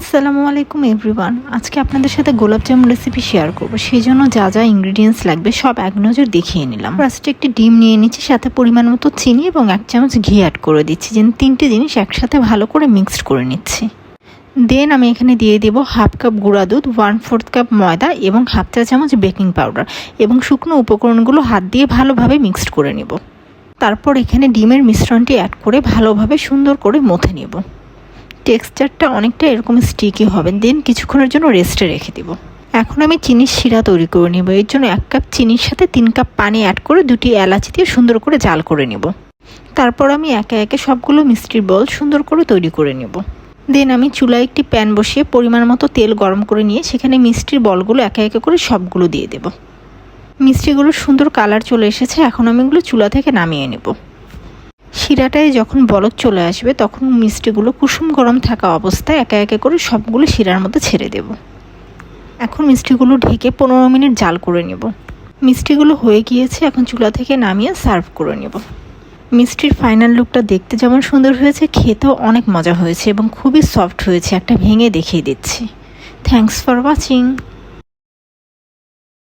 আসসালামু আলাইকুম এভরিওয়ান। আজকে আপনাদের সাথে গোলাপ জামুন রেসিপি শেয়ার করব। সেই জন্য যা যা ইনগ্রিডিয়েন্টস লাগবে সব এক নজর দেখিয়ে নিলাম। ফার্স্টে একটি ডিম নিয়ে নিচ্ছি, সাথে পরিমাণ মতো চিনি এবং 1 চামচ ঘি অ্যাড করে দিচ্ছি, যেন 3টে জিনিস একসাথে ভালো করে মিক্সড করে নিচ্ছি। দেন আমি এখানে দিয়ে দেব 1/2 কাপ গুঁড়া দুধ, 1/4 কাপ ময়দা এবং 1/2 চা চামচ বেকিং পাউডার এবং শুকনো উপকরণগুলো হাত দিয়ে ভালোভাবে মিক্সড করে নেব। তারপর এখানে ডিমের মিশ্রণটি অ্যাড করে ভালোভাবে সুন্দর করে মথে নেব। টেক্সচারটা অনেকটা এরকম স্টিকি হবে। দেন কিছুক্ষণের জন্য রেস্টে রেখে দেব। এখন আমি চিনির শিরা তৈরি করে নেব। এর জন্য 1 কাপ চিনির সাথে 3 কাপ পানি অ্যাড করে 2টি এলাচি দিয়ে সুন্দর করে জাল করে নেব। তারপর আমি একে একে সবগুলো মিষ্টির বল সুন্দর করে তৈরি করে নেব। দেন আমি চুলায় একটি প্যান বসিয়ে পরিমাণ মতো তেল গরম করে নিয়ে সেখানে মিষ্টির বলগুলো একে একে করে সবগুলো দিয়ে দেব। মিষ্টিগুলোর সুন্দর কালার চলে এসেছে। এখন আমি এগুলো চুলা থেকে নামিয়ে নেব। শিরাটায় যখন বলক চলে আসবে তখন মিষ্টিগুলো কুসুম গরম থাকা অবস্থায় একে একে করে সবগুলো শিরার মধ্যে ছেড়ে দেব। এখন মিষ্টিগুলো ঢেকে 15 মিনিট জাল করে নেব। মিষ্টিগুলো হয়ে গিয়েছে, এখন চুলা থেকে নামিয়ে সার্ভ করে নেব। মিষ্টির ফাইনাল লুকটা দেখতে যেমন সুন্দর হয়েছে, খেতেও অনেক মজা হয়েছে এবং খুবই সফট হয়েছে। একটা ভেঙে দেখিয়ে দিচ্ছি। Thanks for watching.